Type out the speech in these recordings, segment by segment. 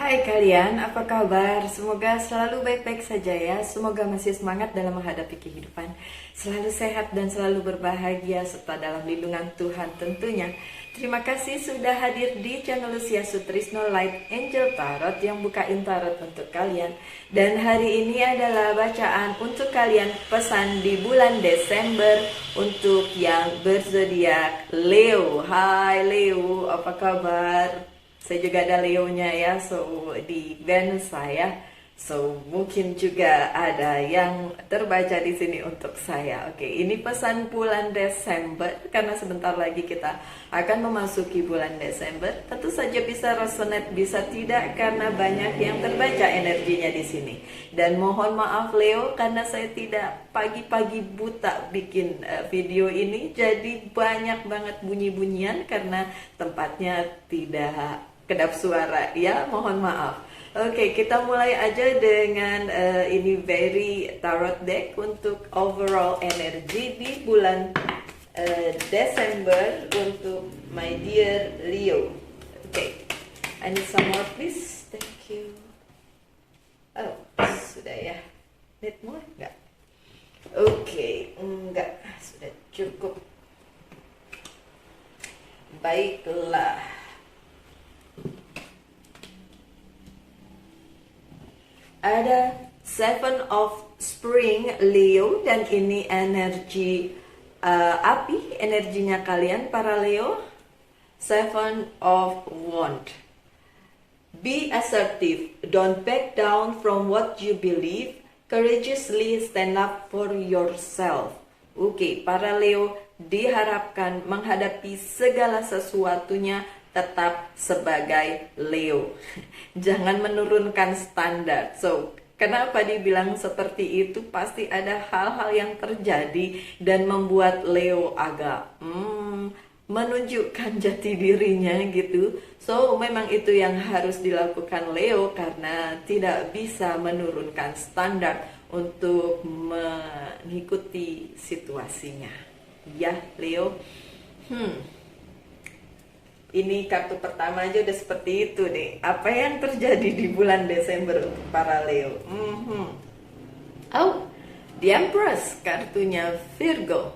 Hai kalian, apa kabar? Semoga selalu baik-baik saja ya. Semoga masih semangat dalam menghadapi kehidupan. Selalu sehat dan selalu berbahagia serta dalam lindungan Tuhan tentunya. Terima kasih sudah hadir di channel Lucia Sutrisno Light Angel Tarot yang bukain tarot untuk kalian. Dan hari ini adalah bacaan untuk kalian pesan di bulan Desember untuk yang berzodiak Leo. Hai Leo, apa kabar? Saya juga ada Leo-nya ya, so di Venus saya, so mungkin juga ada yang terbaca di sini untuk saya. Oke, ini pesan bulan Desember karena sebentar lagi kita akan memasuki bulan Desember. Tentu saja bisa resonate, bisa tidak karena banyak yang terbaca energinya di sini. Dan mohon maaf Leo karena saya tidak pagi-pagi buta bikin video ini, jadi banyak banget bunyi-bunyian karena tempatnya tidak kedap suara ya, mohon maaf. Oke, kita mulai aja dengan ini very tarot deck untuk overall energy di bulan Desember untuk my dear Leo. Oke, I need some more please, thank you. Oh, sudah ya. Need more? Enggak. Oke, enggak, sudah cukup. Baiklah. Ada Seven of Spring Leo dan ini energi api, energinya kalian para Leo. Seven of Wands. Be assertive, don't back down from what you believe, courageously stand up for yourself. Oke, para Leo diharapkan menghadapi segala sesuatunya tetap sebagai Leo. Jangan menurunkan standar. So, kenapa dibilang seperti itu? Pasti ada hal-hal yang terjadi dan membuat Leo agak menunjukkan jati dirinya gitu. So, memang itu yang harus dilakukan Leo karena tidak bisa menurunkan standar untuk mengikuti situasinya. Ya, Leo. Ini kartu pertama aja udah seperti itu nih. Apa yang terjadi di bulan Desember untuk para Leo? Oh, The Empress, kartunya Virgo.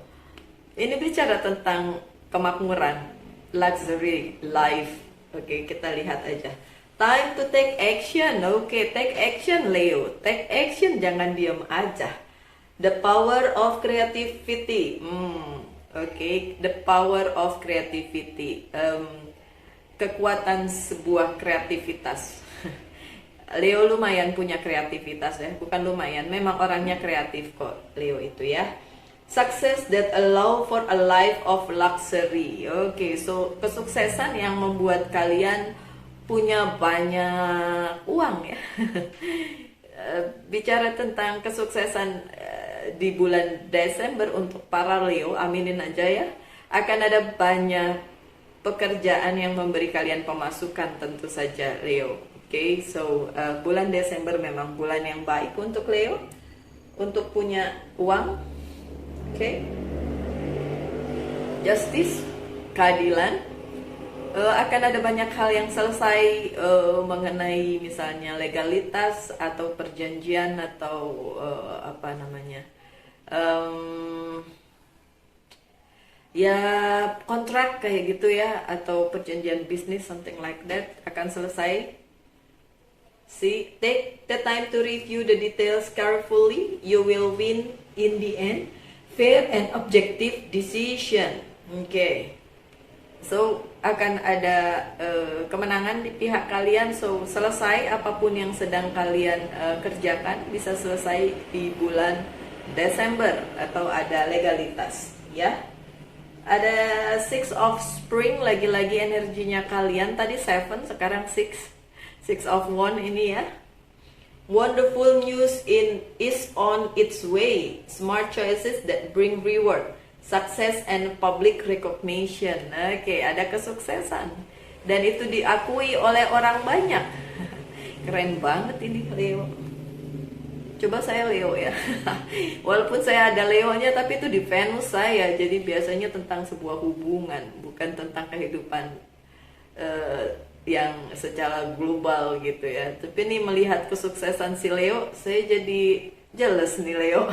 Ini bicara tentang kemakmuran, luxury life. Oke, kita lihat aja. Time to take action. Oke, take action Leo. Take action, jangan diam aja. The power of creativity. Oke, the power of creativity. Kekuatan sebuah kreativitas. Leo lumayan punya kreativitas ya, bukan lumayan, memang orangnya kreatif kok Leo itu ya. Success that allow for a life of luxury. Oke, so kesuksesan yang membuat kalian punya banyak uang ya. Bicara tentang kesuksesan di bulan Desember untuk para Leo, aminin aja ya. Akan ada banyak pekerjaan yang memberi kalian pemasukan tentu saja Leo. Oke, so bulan Desember memang bulan yang baik untuk Leo untuk punya uang. Oke, justice, keadilan. Akan ada banyak hal yang selesai mengenai misalnya legalitas atau perjanjian atau apa namanya, ya kontrak kayak gitu ya, atau perjanjian bisnis something like that akan selesai. See, take the time to review the details carefully. You will win in the end. Fair and objective decision. Okay. So akan ada kemenangan di pihak kalian. So selesai apapun yang sedang kalian kerjakan bisa selesai di bulan Desember atau ada legalitas ya. Ada Six of Spring, lagi-lagi energinya kalian. Tadi Seven, sekarang Six of Wands ini ya. Wonderful news is on its way. Smart choices that bring reward, success and public recognition. Oke, ada kesuksesan dan itu diakui oleh orang banyak. Keren banget ini Leo. Coba saya Leo ya. Walaupun saya ada Leo-nya, tapi itu di Venus saya. Jadi biasanya tentang sebuah hubungan, bukan tentang kehidupan yang secara global gitu ya. Tapi nih melihat kesuksesan si Leo, saya jadi jealous nih Leo.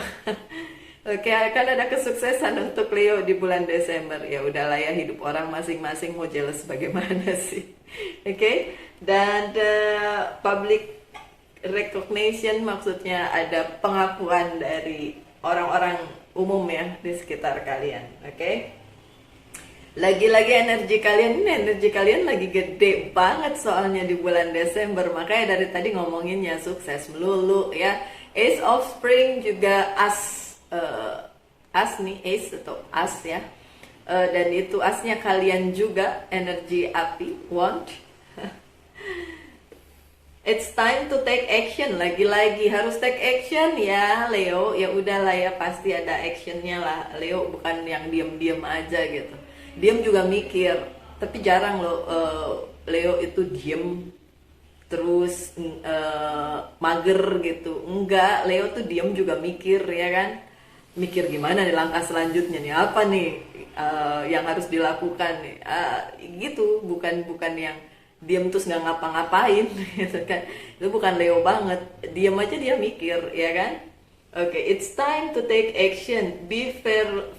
Oke, akan ada kesuksesan untuk Leo di bulan Desember. Ya udahlah ya, hidup orang masing-masing, mau jealous bagaimana sih. Oke, dan public recognition maksudnya ada pengakuan dari orang-orang umum ya di sekitar kalian. Oke. Lagi-lagi energi kalian lagi gede banget soalnya di bulan Desember. Makanya dari tadi ngomonginnya sukses melulu ya. Ace of Spring juga as nih, ace atau as ya. Dan itu asnya kalian juga, energi api, wand. It's time to take action. Lagi-lagi harus take action ya Leo. Ya udahlah ya, pasti ada actionnya lah. Leo bukan yang diem-diem aja gitu. Diem juga mikir, tapi jarang loh Leo itu diem terus mager gitu. Enggak, Leo tuh diem juga mikir ya kan. Mikir gimana nih langkah selanjutnya nih, apa nih yang harus dilakukan nih. Gitu, bukan yang diem terus nggak ngapa-ngapain gitu kan. Itu bukan Leo banget. Diem aja dia mikir ya kan. Okay, it's time to take action. Be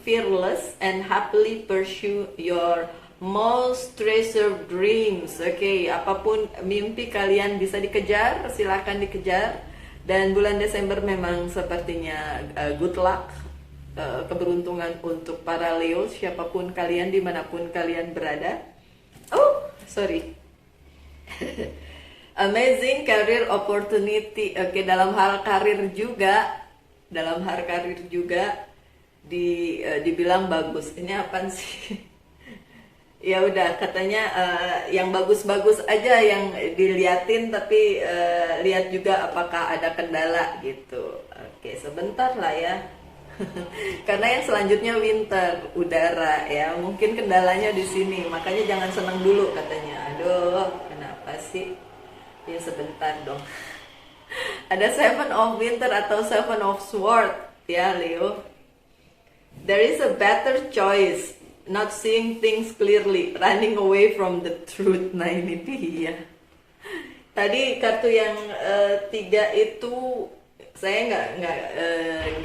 fearless and happily pursue your most treasured dreams. Okay, apapun mimpi kalian bisa dikejar, silakan dikejar. Dan bulan Desember memang sepertinya good luck, keberuntungan untuk para Leo, siapapun kalian, dimanapun kalian berada. Oh, sorry. Amazing career opportunity. Oke, dalam hal karir juga. Dibilang bagus. Ini apaan sih? Ya udah, katanya yang bagus-bagus aja yang diliatin, tapi lihat juga apakah ada kendala gitu. Oke, sebentar lah ya. Karena yang selanjutnya winter, udara ya. Mungkin kendalanya di sini. Makanya jangan senang dulu katanya. Aduh, kenapa sih? Ya sebentar dong. Ada Seven of Winter atau Seven of Sword ya Leo. There is a better choice, not seeing things clearly, running away from the truth. Nah ini dia. Tadi kartu yang 3 itu saya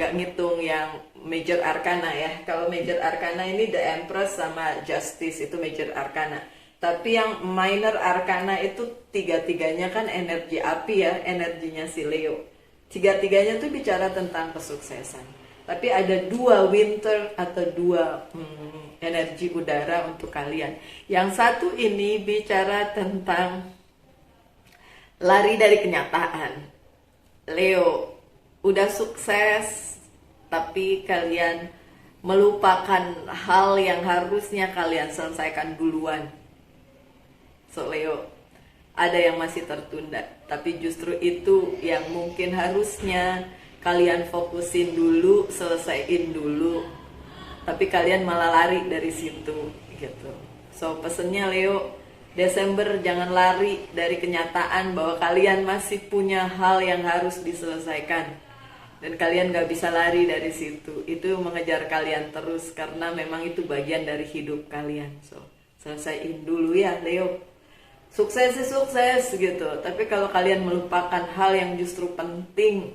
nggak ngitung yang Major Arcana ya. Kalau Major Arcana ini The Empress sama Justice, itu Major Arcana. Tapi yang minor arcana itu tiga-tiganya kan energi api ya, energinya si Leo. Tiga-tiganya tuh bicara tentang kesuksesan. Tapi ada 2 winter atau 2 energi udara untuk kalian. Yang satu ini bicara tentang lari dari kenyataan. Leo, udah sukses, tapi kalian melupakan hal yang harusnya kalian selesaikan duluan. So Leo, ada yang masih tertunda, tapi justru itu yang mungkin harusnya kalian fokusin dulu, selesaiin dulu. Tapi kalian malah lari dari situ gitu. So pesennya Leo, Desember jangan lari dari kenyataan bahwa kalian masih punya hal yang harus diselesaikan. Dan kalian gak bisa lari dari situ. Itu mengejar kalian terus karena memang itu bagian dari hidup kalian. So selesaiin dulu ya Leo. Sukses sih sukses gitu, tapi kalau kalian melupakan hal yang justru penting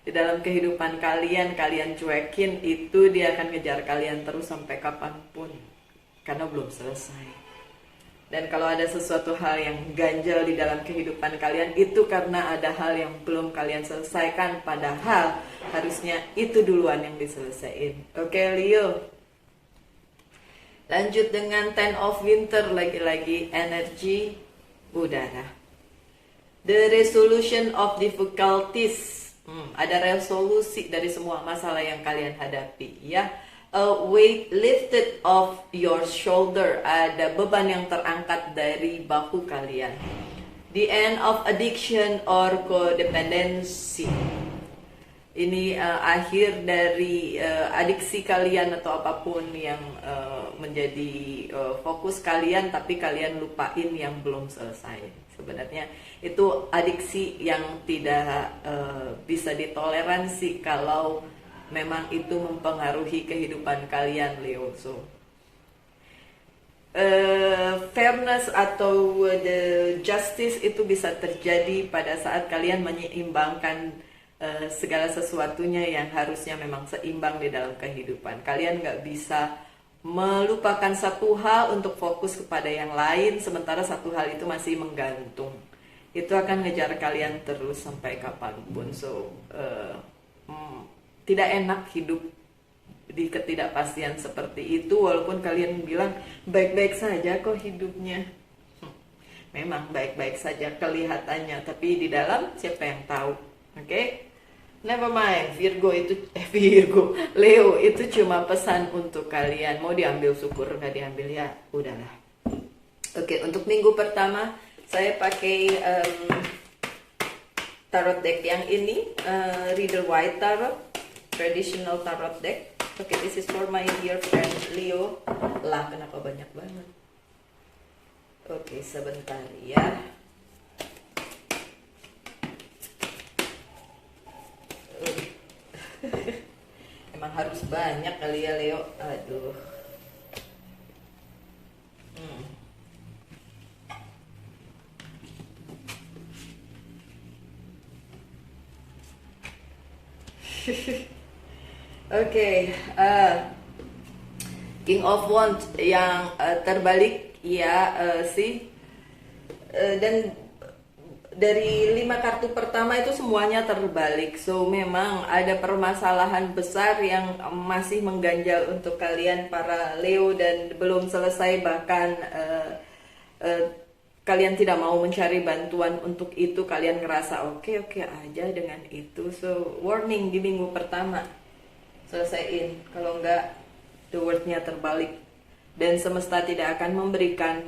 di dalam kehidupan kalian, kalian cuekin, itu dia akan ngejar kalian terus sampai kapanpun, karena belum selesai. Dan kalau ada sesuatu hal yang ganjal di dalam kehidupan kalian, itu karena ada hal yang belum kalian selesaikan, padahal harusnya itu duluan yang diselesaikan. Oke Leo. Lanjut dengan Ten of Winter, lagi-lagi energi udara. The resolution of difficulties. Ada resolusi dari semua masalah yang kalian hadapi ya. A weight lifted off your shoulder. Ada beban yang terangkat dari bahu kalian. The end of addiction or codependency. Ini akhir dari adiksi kalian atau apapun yang menjadi fokus kalian, tapi kalian lupain yang belum selesai. Sebenarnya itu adiksi yang tidak bisa ditoleransi kalau memang itu mempengaruhi kehidupan kalian Leo. So fairness atau the justice itu bisa terjadi pada saat kalian menyeimbangkan segala sesuatunya yang harusnya memang seimbang di dalam kehidupan. Kalian nggak bisa melupakan satu hal untuk fokus kepada yang lain, sementara satu hal itu masih menggantung. Itu akan ngejar kalian terus sampai kapanpun. So tidak enak hidup di ketidakpastian seperti itu, walaupun kalian bilang baik-baik saja kok hidupnya. Memang baik-baik saja kelihatannya, tapi di dalam siapa yang tahu. Oke? Never mind, Leo itu cuma pesan untuk kalian. Mau diambil syukur, nggak diambil ya udahlah. Oke, untuk minggu pertama saya pakai tarot deck yang ini, Rider White Tarot, traditional tarot deck. Oke, this is for my dear friend Leo. Lah, kenapa banyak banget? Oke, sebentar ya. Emang harus banyak kali ya Leo. Aduh. Oke, King of Wands yang terbalik ya sih. Dan dari 5 kartu pertama itu semuanya terbalik. So memang ada permasalahan besar yang masih mengganjal untuk kalian para Leo dan belum selesai, bahkan kalian tidak mau mencari bantuan untuk itu. Kalian ngerasa oke aja dengan itu. So warning di minggu pertama, selesaiin. Kalau enggak, the wordnya terbalik. Dan semesta tidak akan memberikan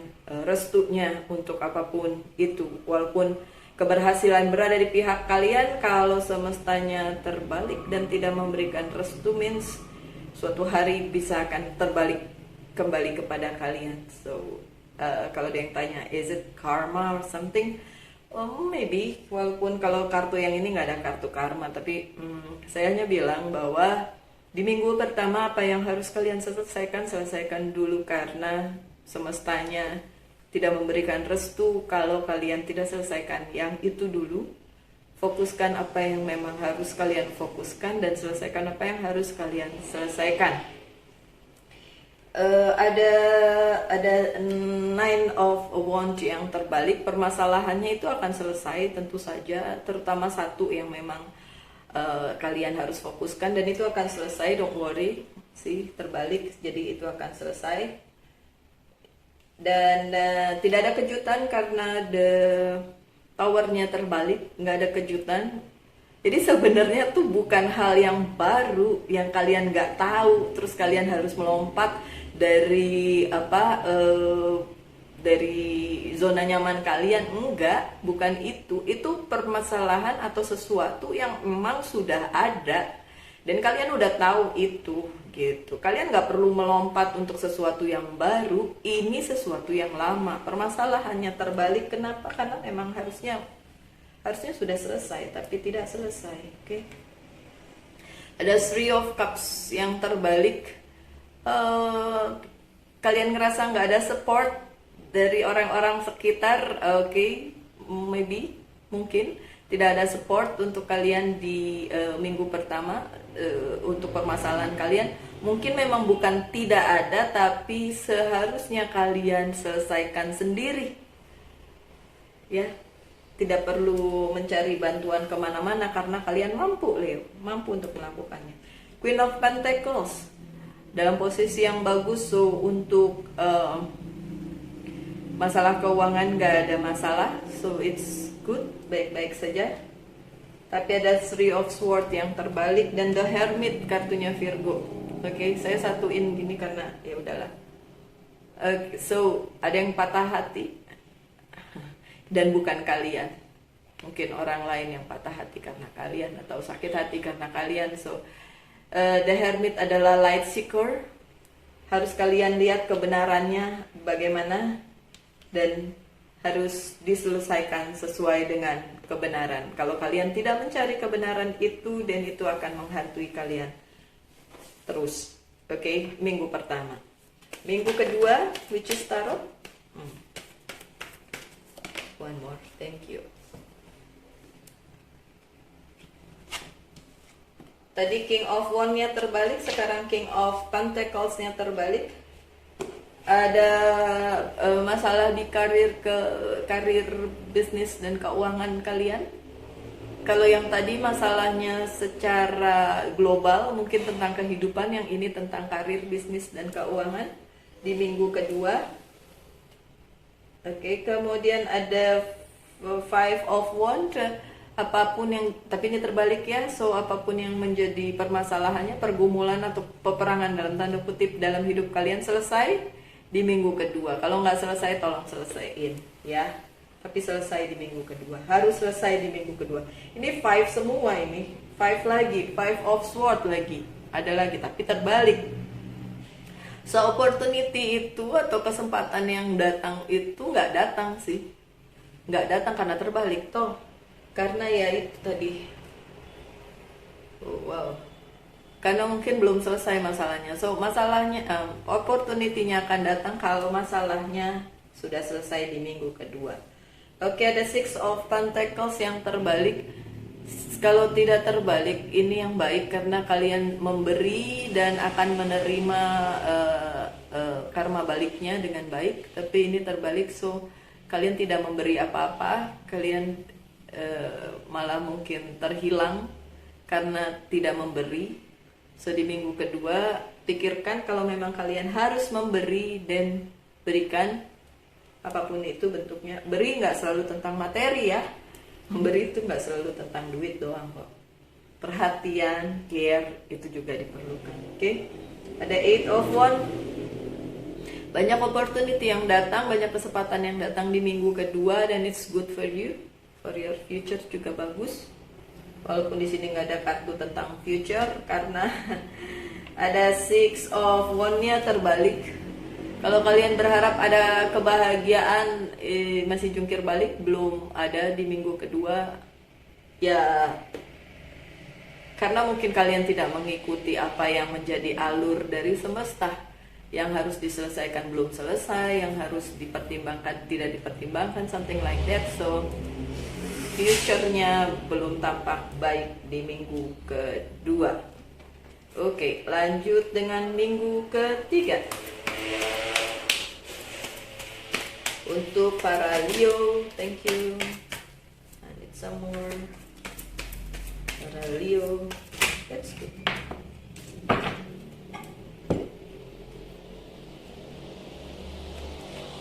restunya untuk apapun itu. Walaupun keberhasilan berada di pihak kalian, kalau semestanya terbalik dan tidak memberikan restu, means suatu hari bisa akan terbalik kembali kepada kalian. So kalau ada yang tanya, is it karma or something? Maybe, walaupun kalau kartu yang ini nggak ada kartu karma, tapi saya hanya bilang bahwa di minggu pertama apa yang harus kalian selesaikan dulu, karena semestanya tidak memberikan restu kalau kalian tidak selesaikan yang itu dulu. Fokuskan apa yang memang harus kalian fokuskan dan selesaikan apa yang harus kalian selesaikan. Ada Nine of Wands yang terbalik. Permasalahannya itu akan selesai tentu saja, terutama satu yang memang kalian harus fokuskan, dan itu akan selesai, don't worry. Sih terbalik, jadi itu akan selesai. Dan tidak ada kejutan karena the towernya terbalik, nggak ada kejutan. Jadi sebenarnya tuh bukan hal yang baru yang kalian nggak tahu, terus kalian harus melompat dari dari zona nyaman kalian. Enggak, bukan itu. Itu permasalahan atau sesuatu yang memang sudah ada dan kalian udah tahu itu gitu. Kalian nggak perlu melompat untuk sesuatu yang baru. Ini sesuatu yang lama. Permasalahannya terbalik. Kenapa? Karena memang harusnya sudah selesai, tapi tidak selesai. Oke. Ada Three of Cups yang terbalik. Kalian ngerasa nggak ada support dari orang-orang sekitar. Oke, maybe, mungkin tidak ada support untuk kalian di minggu pertama untuk permasalahan kalian. Mungkin memang bukan tidak ada, tapi seharusnya kalian selesaikan sendiri. Ya, tidak perlu mencari bantuan kemana-mana karena kalian mampu, Leo, mampu untuk melakukannya. Queen of Pentacles dalam posisi yang bagus, so untuk masalah keuangan gak ada masalah, so it's good, baik-baik saja. Tapi ada Three of Swords yang terbalik dan The Hermit, kartunya Virgo. Oke, saya satuin gini karena ya udahlah. So ada yang patah hati dan bukan kalian. Mungkin orang lain yang patah hati karena kalian atau sakit hati karena kalian. So The Hermit adalah light seeker. Harus kalian lihat kebenarannya bagaimana dan harus diselesaikan sesuai dengan kebenaran. Kalau kalian tidak mencari kebenaran itu, dan itu akan menghantui kalian terus. Oke, minggu pertama. Minggu kedua, which is tarot. One more, thank you. Tadi King of Wand-nya terbalik, sekarang King of Pentacles-nya terbalik. Ada masalah di karir bisnis dan keuangan kalian. Kalau yang tadi masalahnya secara global, mungkin tentang kehidupan, yang ini tentang karir bisnis dan keuangan di minggu kedua. Oke, kemudian ada Five of Wands. Apapun yang, tapi ini terbalik ya, so apapun yang menjadi permasalahannya, pergumulan atau peperangan dalam tanda kutip dalam hidup kalian selesai di minggu kedua. Kalau nggak selesai, tolong selesaiin ya. Tapi selesai di minggu kedua, harus selesai di minggu kedua. Ini five semua, ini five lagi, five of sword lagi, ada lagi tapi terbalik. So opportunity itu atau kesempatan yang datang itu nggak datang sih, nggak datang karena terbalik toh. Karena ya itu tadi, oh, wow, karena mungkin belum selesai masalahnya. So masalahnya, opportunity-nya akan datang kalau masalahnya sudah selesai di minggu kedua. Oke, ada Six of Pentacles yang terbalik. Kalau tidak terbalik, ini yang baik karena kalian memberi dan akan menerima karma baliknya dengan baik. Tapi ini terbalik, so kalian tidak memberi apa-apa, kalian malah mungkin terhilang karena tidak memberi. So di minggu kedua, pikirkan kalau memang kalian harus memberi dan berikan, apapun itu bentuknya. Beri nggak selalu tentang materi ya, memberi itu nggak selalu tentang duit doang kok. Perhatian, care itu juga diperlukan. Oke, ada Eight of Wands. Banyak opportunity yang datang, banyak kesempatan yang datang di minggu kedua, dan it's good for you, for your future juga bagus. Walaupun di sini nggak ada kartu tentang future karena ada Six of Wands-nya terbalik. Kalau kalian berharap ada kebahagiaan, masih jungkir balik, belum ada di minggu kedua. Ya, karena mungkin kalian tidak mengikuti apa yang menjadi alur dari semesta. Yang harus diselesaikan belum selesai, yang harus dipertimbangkan tidak dipertimbangkan, something like that. So, future-nya belum tampak baik di minggu kedua. Oke, lanjut dengan minggu ketiga. Untuk para Leo, thank you. I need some more. Para Leo, that's good.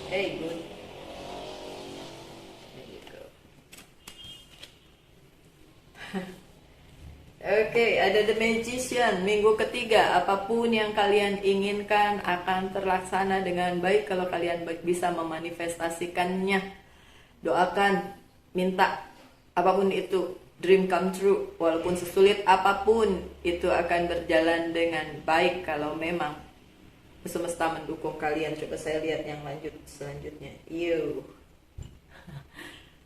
Hey, good. There you go. Oke, ada The Magician, minggu ketiga. Apapun yang kalian inginkan akan terlaksana dengan baik kalau kalian bisa memanifestasikannya. Doakan, minta, apapun itu, dream come true. Walaupun sesulit apapun, itu akan berjalan dengan baik kalau memang semesta mendukung kalian. Coba saya lihat yang selanjutnya.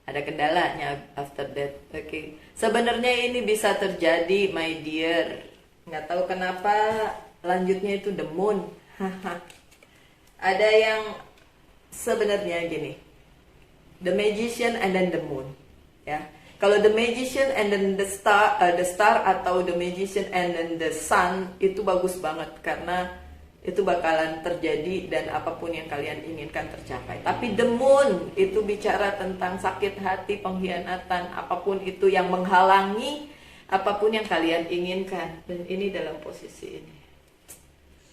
Ada kendalanya after that. Oke. Sebenarnya ini bisa terjadi, my dear. Nggak tahu kenapa lanjutnya itu the moon. Ada yang sebenarnya gini. The Magician and then the moon. Ya. Kalau the Magician and then the star atau the Magician and then the sun itu bagus banget karena itu bakalan terjadi dan apapun yang kalian inginkan tercapai. Tapi the moon itu bicara tentang sakit hati, pengkhianatan, apapun itu yang menghalangi apapun yang kalian inginkan. Dan ini dalam posisi ini,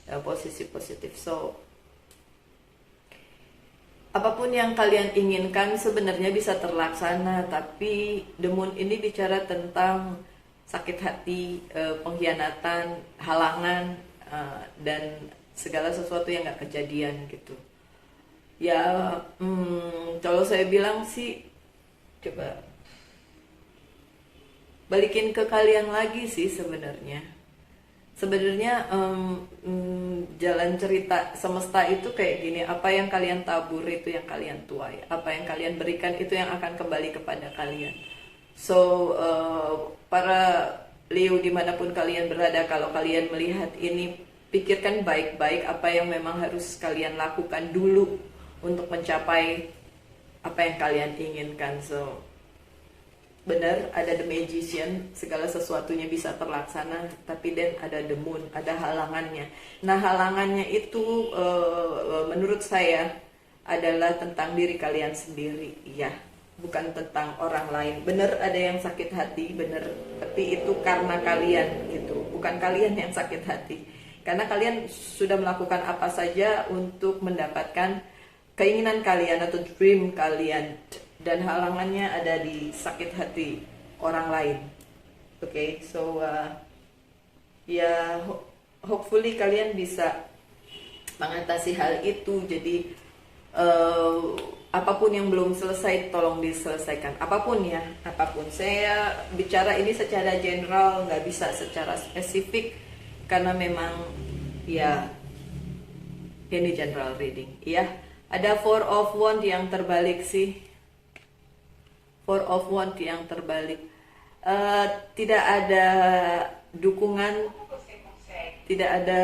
dalam posisi positif. So apapun yang kalian inginkan sebenarnya bisa terlaksana. Tapi the moon ini bicara tentang sakit hati, pengkhianatan, halangan, dan segala sesuatu yang gak kejadian gitu. Ya, kalau saya bilang sih, coba balikin ke kalian lagi sih sebenarnya. Sebenarnya jalan cerita semesta itu kayak gini. Apa yang kalian tabur itu yang kalian tuai. Apa yang kalian berikan itu yang akan kembali kepada kalian. So, para Leo dimanapun kalian berada, kalau kalian melihat ini pikirkan baik-baik apa yang memang harus kalian lakukan dulu untuk mencapai apa yang kalian inginkan. So benar, ada the magician, segala sesuatunya bisa terlaksana, tapi then ada the moon, ada halangannya. Nah, halangannya itu menurut saya adalah tentang diri kalian sendiri, ya, bukan tentang orang lain. Benar, ada yang sakit hati, benar, tapi itu karena kalian gitu, bukan kalian yang sakit hati. Karena kalian sudah melakukan apa saja untuk mendapatkan keinginan kalian atau dream kalian, dan halangannya ada di sakit hati orang lain. Oke, so ya hopefully kalian bisa mengatasi hal itu. Jadi apapun yang belum selesai tolong diselesaikan, apapun ya, apapun. Saya bicara ini secara general, nggak bisa secara spesifik karena memang ya ini general reading ya. Ada Four of Wands yang terbalik sih. Four of Wands yang terbalik. Tidak ada dukungan, tidak ada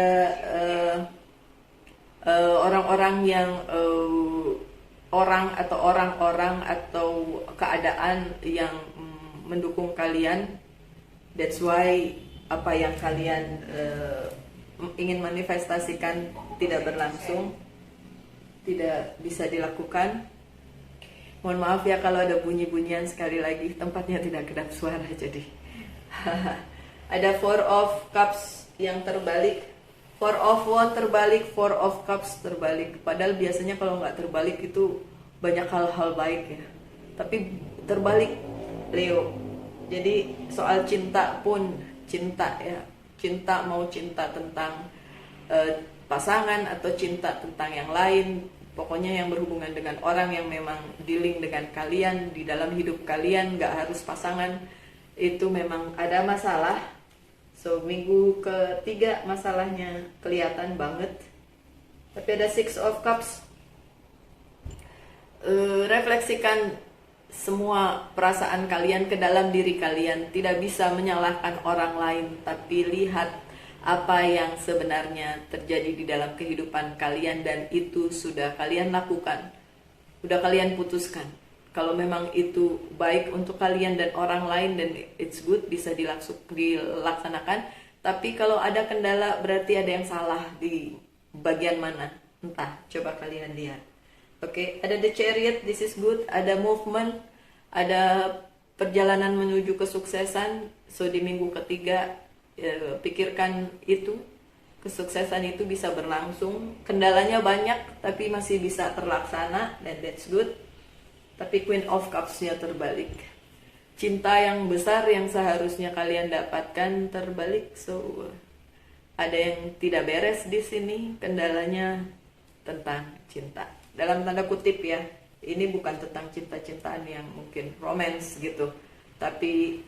orang-orang yang orang-orang atau keadaan yang mendukung kalian. That's why apa yang kalian ingin manifestasikan tidak berlangsung, tidak bisa dilakukan. Mohon maaf ya kalau ada bunyi-bunyian, sekali lagi tempatnya tidak kedap suara jadi. Ada Four of Cups yang terbalik, Four of Wands terbalik, Four of Cups terbalik. Padahal biasanya kalau nggak terbalik itu banyak hal-hal baik ya. Tapi terbalik Leo. Jadi soal cinta pun cinta ya. Cinta mau cinta tentang pasangan atau cinta tentang yang lain. Pokoknya yang berhubungan dengan orang yang memang dealing dengan kalian di dalam hidup kalian, nggak harus pasangan, itu memang ada masalah. So minggu ketiga masalahnya kelihatan banget. Tapi ada Six of Cups. Refleksikan semua perasaan kalian ke dalam diri kalian. Tidak bisa menyalahkan orang lain, tapi lihat apa yang sebenarnya terjadi di dalam kehidupan kalian, dan itu sudah kalian lakukan, sudah kalian putuskan. Kalau memang itu baik untuk kalian dan orang lain, dan it's good, bisa dilaksanakan. Tapi kalau ada kendala, berarti ada yang salah di bagian mana, entah, coba kalian lihat. Oke, ada the Chariot, this is good. Ada movement, ada perjalanan menuju kesuksesan. So di minggu ketiga pikirkan itu, kesuksesan itu bisa berlangsung. Kendalanya banyak tapi masih bisa terlaksana, dan that's good. Tapi Queen of Cups-nya terbalik. Cinta yang besar yang seharusnya kalian dapatkan terbalik. So ada yang tidak beres di sini. Kendalanya tentang cinta, dalam tanda kutip ya. Ini bukan tentang cinta-cintaan yang mungkin romance gitu, tapi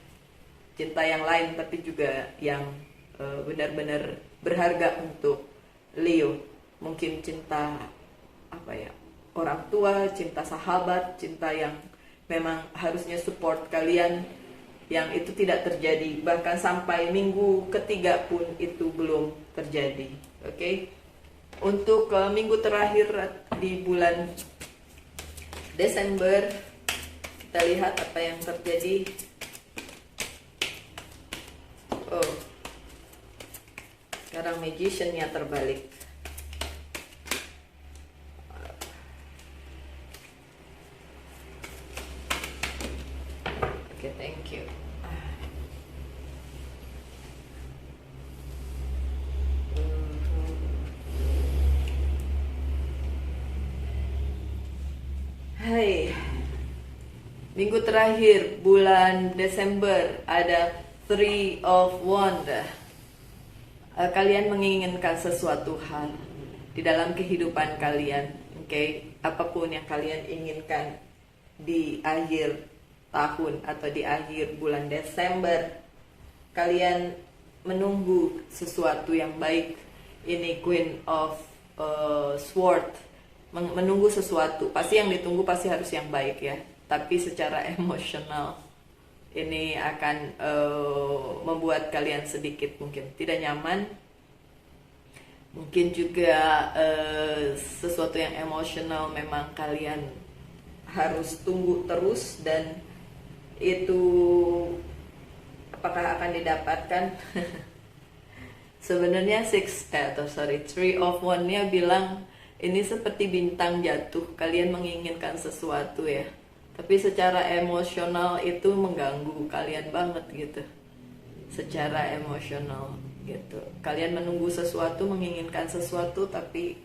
cinta yang lain, tapi juga yang benar-benar berharga untuk Leo. Mungkin cinta apa ya, orang tua, cinta sahabat, cinta yang memang harusnya support kalian, yang itu tidak terjadi. Bahkan sampai minggu ketiga pun itu belum terjadi. Oke. Untuk minggu terakhir di bulan Desember, kita lihat apa yang terjadi. Oh, sekarang Magician-nya terbalik. Oke, thank you. Hai, minggu terakhir bulan Desember ada Three of Wands. Kalian menginginkan sesuatu hal di dalam kehidupan kalian, oke? Apapun yang kalian inginkan di akhir tahun atau di akhir bulan Desember, kalian menunggu sesuatu yang baik. Ini Queen of Swords, menunggu sesuatu. Pasti yang ditunggu pasti harus yang baik ya. Tapi secara emosional ini akan membuat kalian sedikit mungkin tidak nyaman. Mungkin juga sesuatu yang emosional memang kalian harus tunggu terus, dan itu apakah akan didapatkan? Sebenarnya Three of One-nya bilang ini seperti bintang jatuh, kalian menginginkan sesuatu ya, tapi secara emosional itu mengganggu kalian banget gitu. Secara emosional gitu, kalian menunggu sesuatu, menginginkan sesuatu, tapi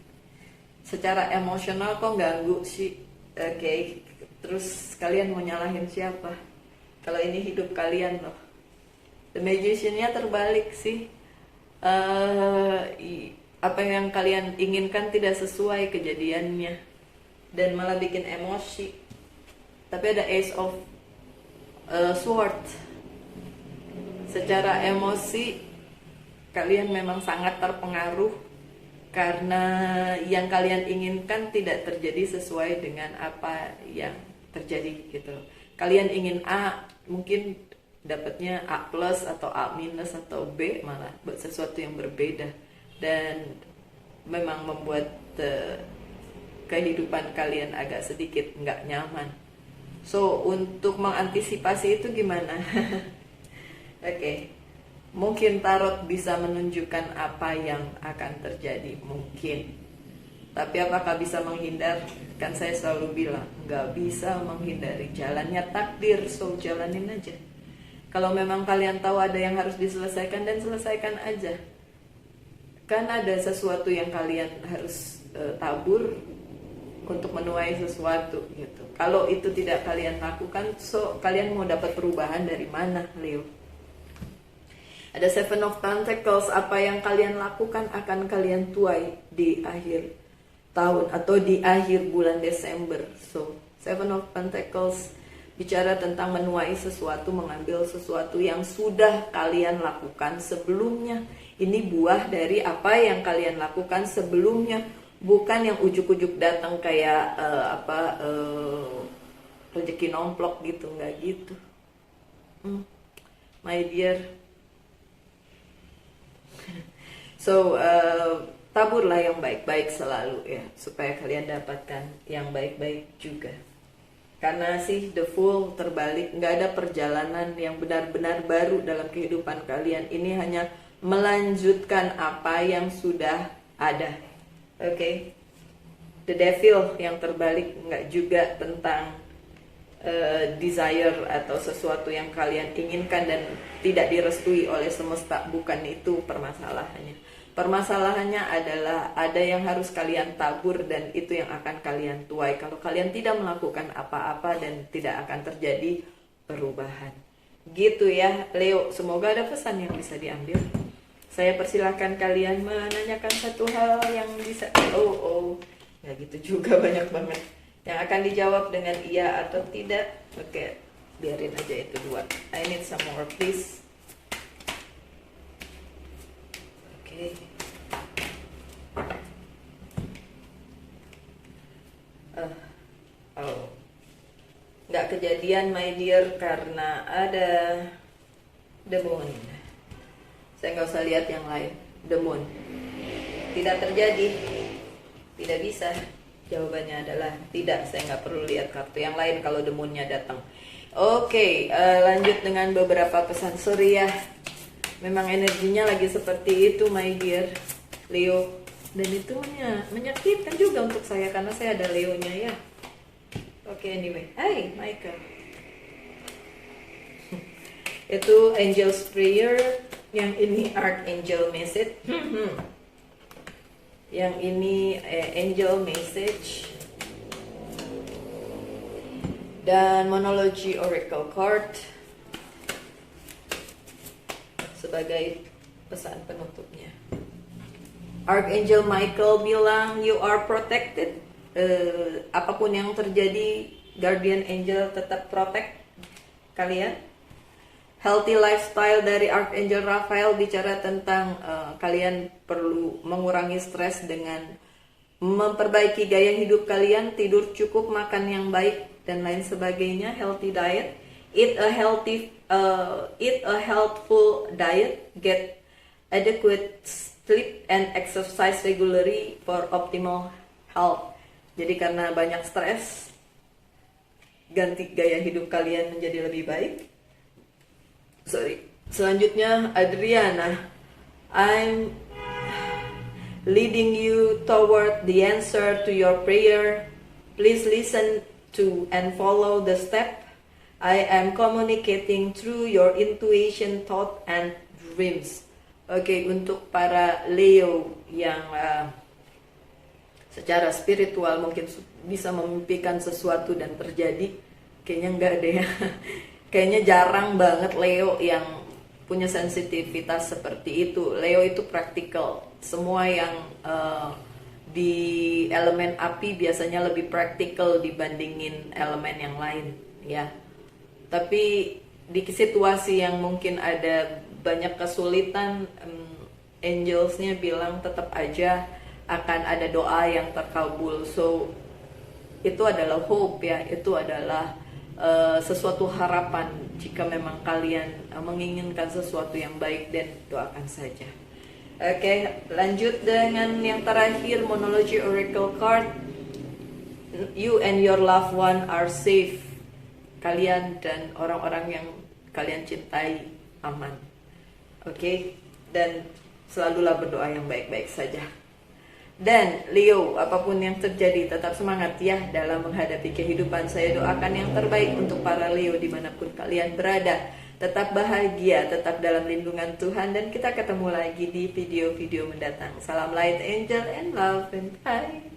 secara emosional kok ganggu sih. Oke, terus kalian mau nyalahin siapa? Kalau ini hidup kalian loh. The Magician-nya terbalik sih. Apa yang kalian inginkan tidak sesuai kejadiannya, dan malah bikin emosi. Tapi ada Ace of Sword. Secara emosi kalian memang sangat terpengaruh karena yang kalian inginkan tidak terjadi sesuai dengan apa yang terjadi gitu. Kalian ingin A, mungkin dapatnya A plus atau A minus atau B, malah buat sesuatu yang berbeda, dan memang membuat kehidupan kalian agak sedikit nggak nyaman. So untuk mengantisipasi itu gimana? Oke. Mungkin tarot bisa menunjukkan apa yang akan terjadi, mungkin. Tapi apakah bisa menghindar? Kan saya selalu bilang, nggak bisa menghindari. Jalannya takdir, so jalanin aja. Kalau memang kalian tahu ada yang harus diselesaikan, dan selesaikan aja. Kan ada sesuatu yang kalian harus tabur untuk menuai sesuatu gitu. Kalau itu tidak kalian lakukan, so kalian mau dapat perubahan dari mana, Leo? Ada Seven of Pentacles, apa yang kalian lakukan akan kalian tuai di akhir tahun atau di akhir bulan Desember. So, Seven of Pentacles bicara tentang menuai sesuatu, mengambil sesuatu yang sudah kalian lakukan sebelumnya. Ini buah dari apa yang kalian lakukan sebelumnya, bukan yang ujuk-ujuk datang kayak rezeki nomplok gitu, nggak gitu. My dear. So, taburlah yang baik-baik selalu ya, supaya kalian dapatkan yang baik-baik juga. Karena sih the Fool terbalik, nggak ada perjalanan yang benar-benar baru dalam kehidupan kalian. Ini hanya melanjutkan apa yang sudah ada. Oke. The Devil yang terbalik nggak juga tentang desire atau sesuatu yang kalian inginkan dan tidak direstui oleh semesta. Bukan itu permasalahannya. Permasalahannya adalah ada yang harus kalian tabur, dan itu yang akan kalian tuai kalau kalian tidak melakukan apa-apa, dan tidak akan terjadi perubahan. Gitu ya Leo, semoga ada pesan yang bisa diambil. Saya persilahkan kalian menanyakan satu hal yang bisa nggak gitu juga, banyak banget yang akan dijawab dengan iya atau tidak. Oke, biarin aja itu dua. I need some more please. Oke. Nggak kejadian my dear karena ada the moon. Saya nggak usah lihat yang lain. The moon tidak terjadi, tidak bisa. Jawabannya adalah tidak. Saya nggak perlu lihat kartu yang lain kalau the moon-nya datang. Oke, lanjut dengan beberapa pesan. Sorry ya, memang energinya lagi seperti itu my dear Leo, dan itu menyakitkan juga untuk saya karena saya ada Leo-nya ya. Oke, anyway. Hai Michael. Itu Angel's Prayer, yang ini Archangel Message. Yang ini Angel Message, dan Monology Oracle Card sebagai pesan penutupnya. Archangel Michael bilang you are protected. Apapun yang terjadi, Guardian Angel tetap protect kalian. Healthy lifestyle dari Archangel Raphael bicara tentang kalian perlu mengurangi stres dengan memperbaiki gaya hidup kalian, tidur cukup, makan yang baik, dan lain sebagainya. Healthy diet, eat a healthful diet, get adequate Sleep and exercise regularly for optimal health. Jadi karena banyak stres, ganti gaya hidup kalian menjadi lebih baik. Selanjutnya Adriana, I'm leading you toward the answer to your prayer. Please listen to and follow the step. I am communicating through your intuition, thought, and dreams. Oke, untuk para Leo yang secara spiritual mungkin bisa memimpikan sesuatu dan terjadi, kayaknya enggak deh ya. Kayaknya jarang banget Leo yang punya sensitivitas seperti itu. Leo itu praktikal. Semua yang di elemen api biasanya lebih praktikal dibandingin elemen yang lain, ya. Tapi di situasi yang mungkin ada banyak kesulitan, angelsnya bilang tetap aja akan ada doa yang terkabul. So itu adalah hope ya, itu adalah sesuatu harapan jika memang kalian menginginkan sesuatu yang baik, dan doakan saja. Oke, lanjut dengan yang terakhir, Monology Oracle card. You and your loved one are safe. Kalian dan orang-orang yang kalian cintai aman. Oke, dan selalulah berdoa yang baik-baik saja. Dan Leo, apapun yang terjadi, tetap semangat ya dalam menghadapi kehidupan. Saya doakan yang terbaik untuk para Leo dimanapun kalian berada. Tetap bahagia, tetap dalam lindungan Tuhan, dan kita ketemu lagi di video-video mendatang. Salam light, angel, and love, and bye.